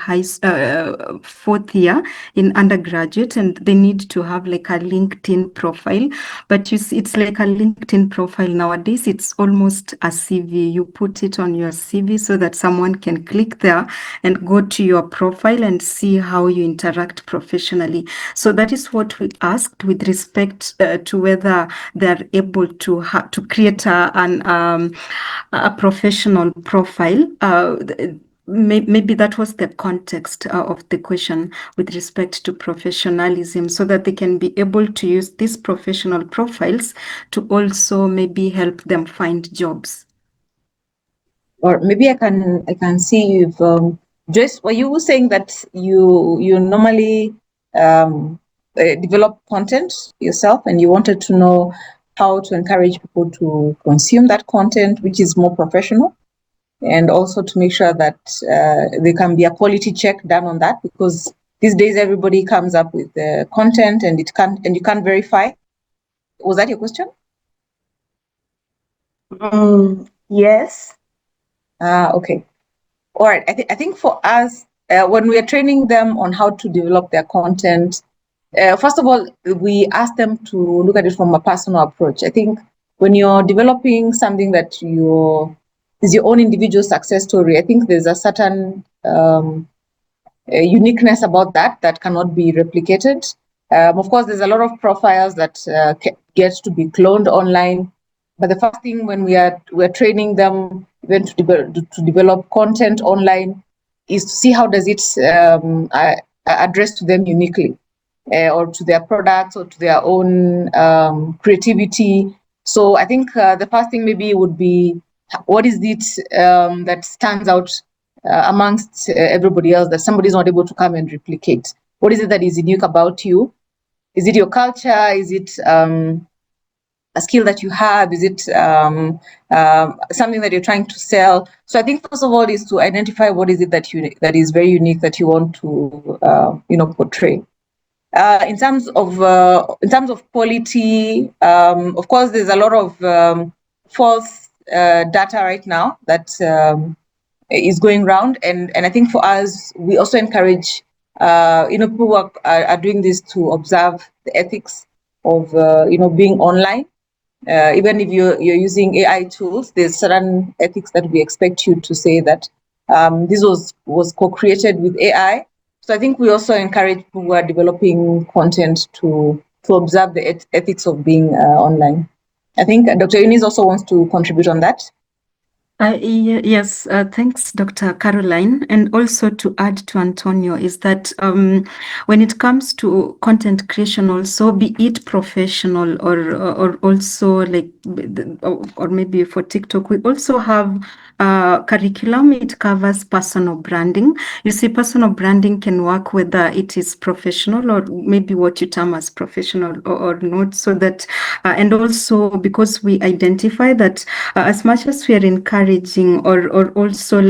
fourth year in undergraduate, and they need to have like a LinkedIn profile. But you see, it's like a LinkedIn profile nowadays. It's almost a CV. You put it on your CV so that someone can click there and go to your profile and see how you interact professionally. So that is what we asked with respect to whether they're able to create a professional profile. maybe that was the context of the question with respect to professionalism, so that they can be able to use these professional profiles to also maybe help them find jobs. Or maybe I can see if Joyce, were you saying that you normally develop content yourself, and you wanted to know how to encourage people to consume that content, which is more professional, and also to make sure that there can be a quality check done on that, because these days everybody comes up with the content and you can't verify. Was that your question? Yes. Okay. All right. I think for us, when we are training them on how to develop their content, first of all, we ask them to look at it from a personal approach. I think when you're developing something that is your own individual success story, I think there's a certain uniqueness about that cannot be replicated. Of course, there's a lot of profiles that get to be cloned online. But the first thing when we're training them even to develop content online is to see how does it address to them uniquely, or to their products or to their own creativity. So I think the first thing maybe would be, what is it that stands out amongst everybody else that somebody's not able to come and replicate? What is it that is unique about you? Is it your culture? Is it a skill that you have? Is it something that you're trying to sell? So I think first of all is to identify what is it that is very unique that you want to portray. In terms of quality, of course, there's a lot of false data right now that is going around, and I think for us, we also encourage people who are doing this to observe the ethics of being online. Even if you're using AI tools, there's certain ethics that we expect you to say that this was co-created with AI. So I think we also encourage people who are developing content to observe the ethics of being online. I think Dr. Eunice also wants to contribute on that. Yes, thanks, Dr. Caroline. And also to add to Antonio is that when it comes to content creation, also be it professional or also like, or maybe for TikTok, we also have curriculum. It covers personal branding. You see, personal branding can work whether it is professional or maybe what you term as professional or not. So that, and also because we identify that as much as we are encouraging or also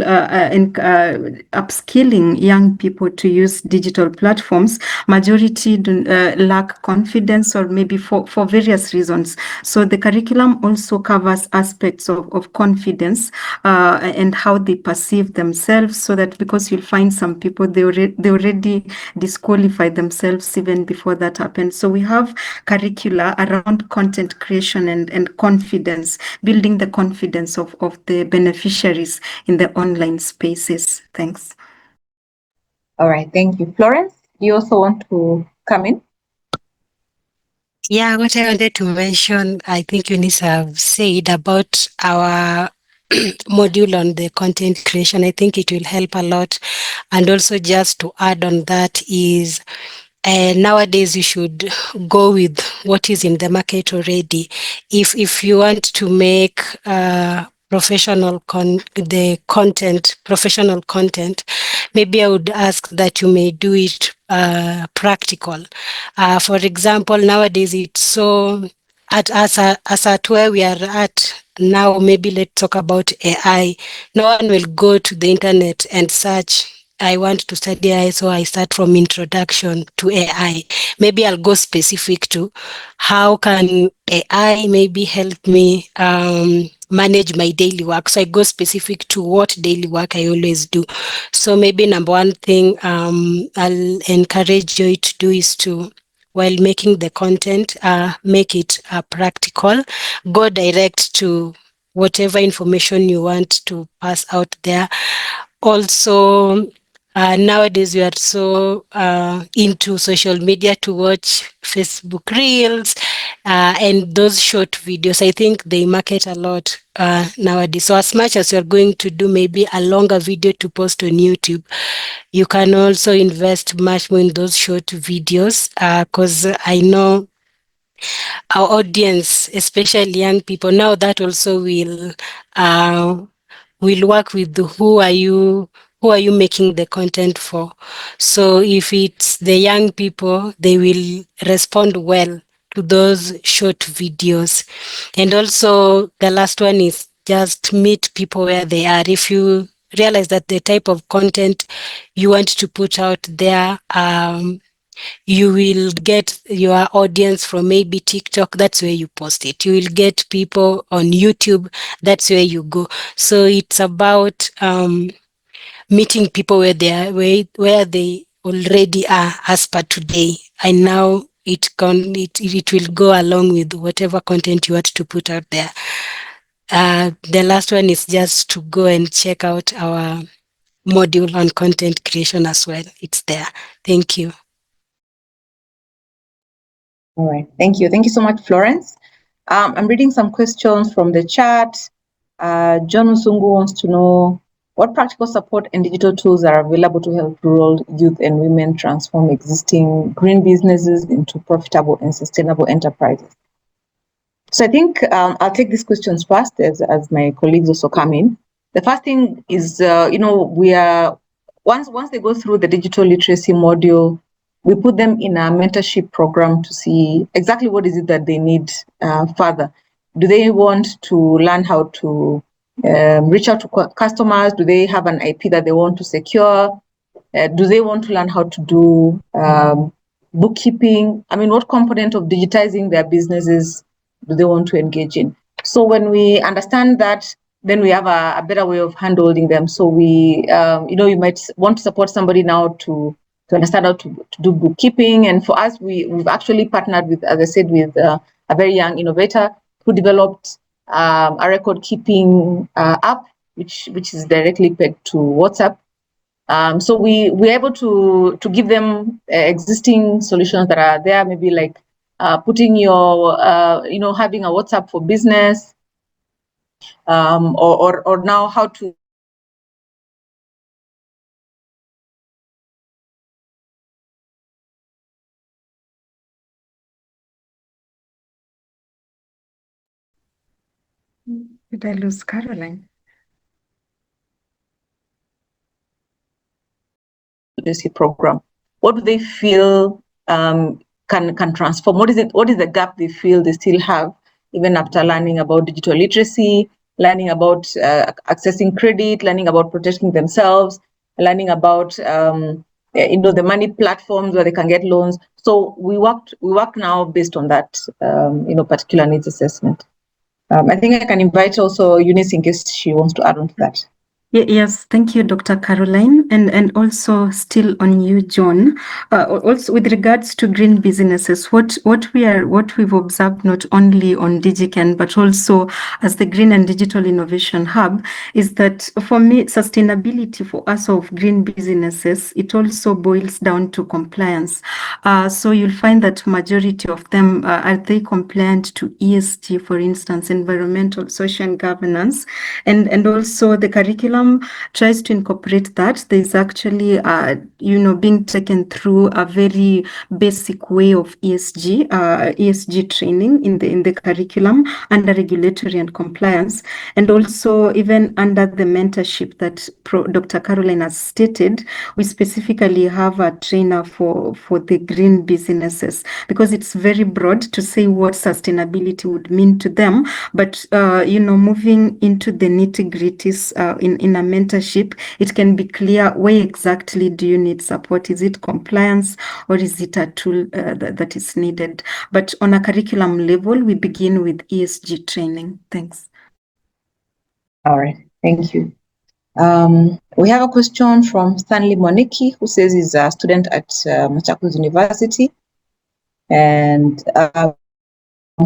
upskilling young people to use digital platforms, majority lack confidence or maybe for various reasons. So the curriculum also covers aspects of confidence and how they perceive themselves, so that because you'll find some people, they already disqualify themselves even before that happens. So we have curricula around content creation and confidence, building the confidence of the beneficiaries in the online spaces. Thanks. All right, thank you. Florence, do you also want to come in? Yeah, what I wanted to mention, I think Eunice have said about our module on the content creation. I think it will help a lot. And also just to add on that is, nowadays you should go with what is in the market already. If you want to make professional content, maybe I would ask that you may do it practical. For example, nowadays it's so at where we are at now. Maybe let's talk about AI. No one will go to the internet and search, I want to study AI, so I start from introduction to AI. Maybe I'll go specific to how can AI maybe help me manage my daily work. So I go specific to what daily work I always do. So maybe number one thing I'll encourage you to do is to, while making the content, make it practical. Go direct to whatever information you want to pass out there. Also, nowadays we are so into social media to watch Facebook Reels. And those short videos, I think they market a lot nowadays. So as much as you're going to do maybe a longer video to post on YouTube, you can also invest much more in those short videos, because I know our audience, especially young people, now that also will work with who are you making the content for. So if it's the young people, they will respond well to those short videos. And also the last one is just meet people where they are. If you realize that the type of content you want to put out there, you will get your audience from maybe TikTok, that's where you post it. You will get people on YouTube, that's where you go. So it's about meeting people where they are, where they already are as per today. And now it will go along with whatever content you want to put out there. The last one is just to go and check out our module on content creation as well. It's there. Thank you. All right, thank you. Thank you so much, Florence. I'm reading some questions from the chat. John Usungu wants to know what practical support and digital tools are available to help rural youth and women transform existing green businesses into profitable and sustainable enterprises. So I think I'll take these questions first as my colleagues also come in. The first thing is, we are, once they go through the digital literacy module, we put them in a mentorship program to see exactly what is it that they need further. Do they want to learn how to reach out to customers? Do they have an IP that they want to secure? Do they want to learn how to do bookkeeping? I mean, what component of digitizing their businesses do they want to engage in? So when we understand that, then we have a better way of handholding them. So we, you might want to support somebody now to understand how to do bookkeeping. And for us, we've actually partnered with, as I said, with a very young innovator who developed a record keeping app, which is directly pegged to WhatsApp. So we're able to give them existing solutions that are there, maybe like putting your, having a WhatsApp for business, or now how to Did I lose Caroline? literacy program. What do they feel can transform? What is the gap they feel they still have, even after learning about digital literacy, learning about accessing credit, learning about protecting themselves, learning about the money platforms where they can get loans. So we work now based on that particular needs assessment. I think I can invite also Eunice in case she wants to add on to that. Yes, thank you, Dr. Caroline, and also still on you, John. Also, with regards to green businesses, what we've observed not only on DigiKen but also as the Green and Digital Innovation Hub is that for me, sustainability for us of green businesses, it also boils down to compliance. So you'll find that majority of them are they compliant to ESG, for instance, environmental, social, and governance, and also the curriculum tries to incorporate that. There's actually, being taken through a very basic way of ESG training in the curriculum under regulatory and compliance, and also even under the mentorship that Dr. Caroline has stated, we specifically have a trainer for the green businesses because it's very broad to say what sustainability would mean to them, but moving into the nitty-gritties in a mentorship, it can be clear where exactly do you need support. Is it compliance or is it a tool that is needed? But on a curriculum level, we begin with ESG training. Thanks. All right, thank you. We have a question from Stanley Moniki, who says he's a student at Machakos University, and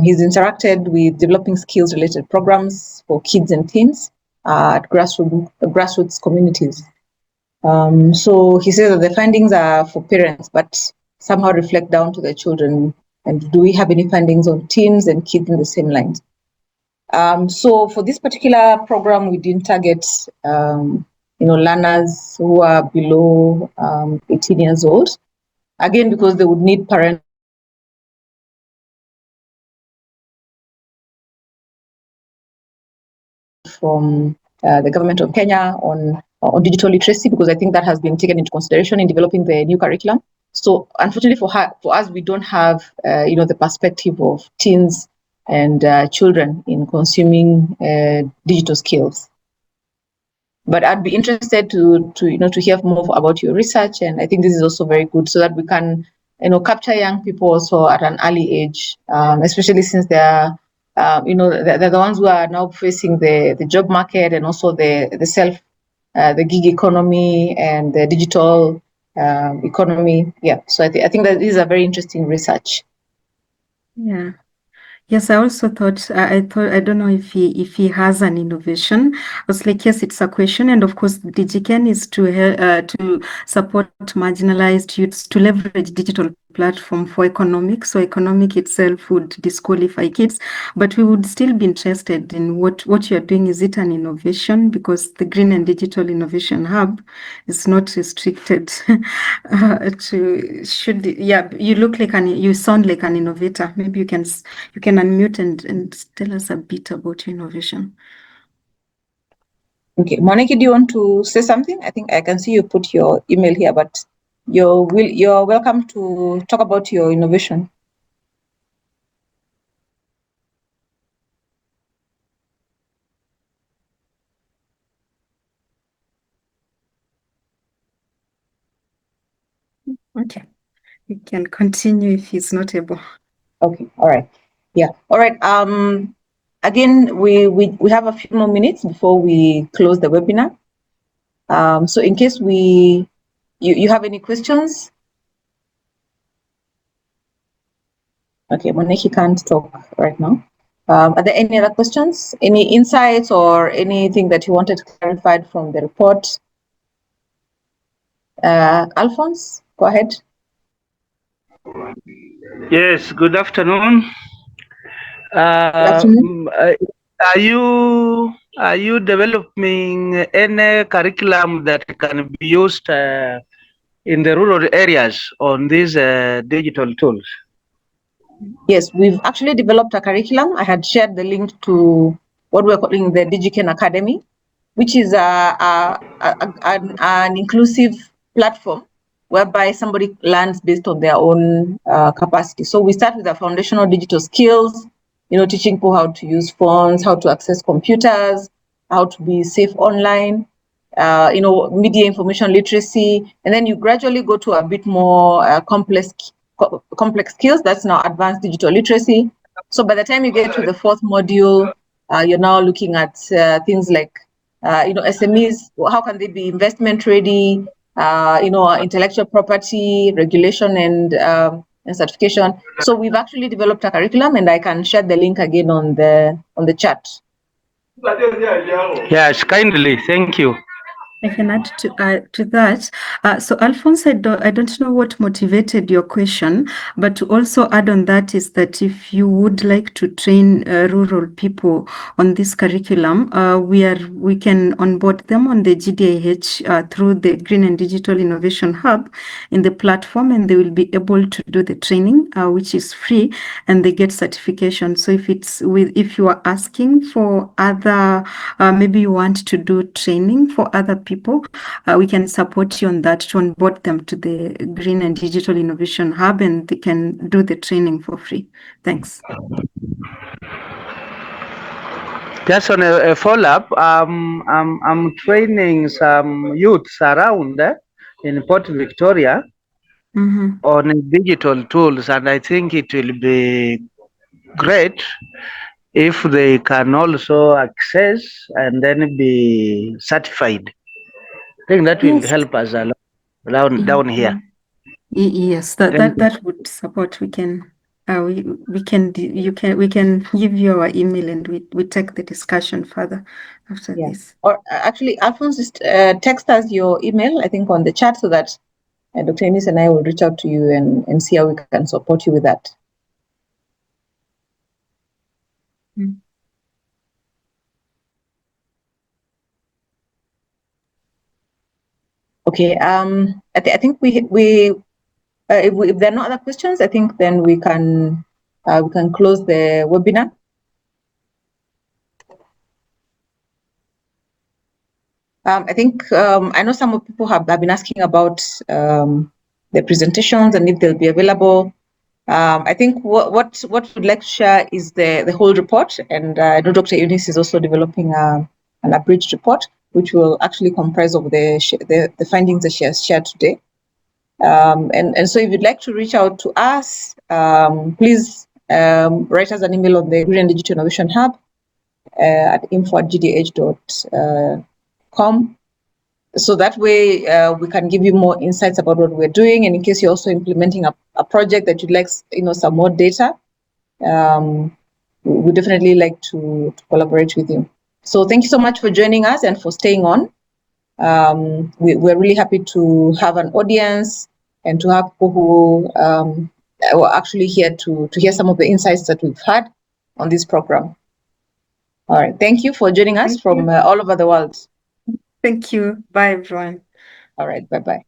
he's interacted with developing skills-related programs for kids and teens at grassroots communities. So he says that the findings are for parents, but somehow reflect down to the children. And do we have any findings on teens and kids in the same lines? So for this particular program, we didn't target, learners who are below 18 years old. Again, because they would need parents from the government of Kenya on digital literacy, because I think that has been taken into consideration in developing the new curriculum. So unfortunately for us, we don't have, the perspective of teens and children in consuming digital skills. But I'd be interested to hear more about your research, and I think this is also very good, so that we can capture young people also at an early age, especially since they're the ones who are now facing the job market, and also the gig economy and the digital economy. Yeah, so I think that this is a very interesting research. Yeah. Yes, I also thought, I don't know if he has an innovation. I was like, yes, it's a question. And of course, DigiKen is to support marginalized youths to leverage digital platform for economic. So economic itself would disqualify kids, but we would still be interested in what you're doing. Is it an innovation? Because the Green and Digital Innovation Hub is not restricted to, you sound like an innovator. Maybe you can unmute and tell us a bit about your innovation. Okay, Monique, do you want to say something? I think I can see you put your email here, but you're welcome to talk about your innovation. Okay, you can continue if he's not able. Okay, all right. Yeah, all right. Again, we have a few more minutes before we close the webinar. So in case you have any questions. Okay, Monique can't talk right now. Are there any other questions? Any insights or anything that you wanted clarified from the report? Alphonse, go ahead. Yes, good afternoon. Afternoon. Are you developing any curriculum that can be used in the rural areas on these digital tools? Yes, we've actually developed a curriculum. I had shared the link to what we're calling the DigiKen Academy, which is an inclusive platform whereby somebody learns based on their own capacity. So we start with the foundational digital skills, teaching people how to use phones, how to access computers, how to be safe online, media information literacy, and then you gradually go to a bit more complex skills. That's now advanced digital literacy. So by the time you get to the fourth module, you're now looking at things like SMEs. How can they be investment ready? Intellectual property regulation and certification. So we've actually developed a curriculum, and I can share the link again on the chat. Yes, kindly. Thank you. I can add to that. So Alphonse, I don't know what motivated your question, but to also add on that is that if you would like to train rural people on this curriculum, we can onboard them on the GDIH through the Green and Digital Innovation Hub in the platform, and they will be able to do the training, which is free, and they get certification. So if you are asking for other, maybe you want to do training for other people, we can support you on that to onboard them to the Green and Digital Innovation Hub, and they can do the training for free. Thanks. Just on a follow-up, I'm training some youths around in Port Victoria on digital tools, and I think it will be great if they can also access and then be certified. I think that will help us a lot down here. Yes, that would support. We can give you our email, and we take the discussion further after this. Or actually, Alphonse, text us your email, I think, on the chat, so that Dr. Eunice and I will reach out to you and see how we can support you with that. Okay. I think if there are no other questions, I think then we can close the webinar. I think I know some people have been asking about the presentations and if they'll be available. I think what we'd like to share is the whole report, and I know Dr. Eunice is also developing an abridged report, which will actually comprise of the findings that she has shared today. And so if you'd like to reach out to us, please write us an email on the Green and Digital Innovation Hub at info@gdh.com. So that way we can give you more insights about what we're doing, and in case you're also implementing a project that you'd like, some more data, we definitely like to collaborate with you. So thank you so much for joining us and for staying on. We're really happy to have an audience and to have people who were actually here to hear some of the insights that we've had on this program. All right, thank you for joining us from all over the world. Thank you. Bye, everyone. All right, bye-bye.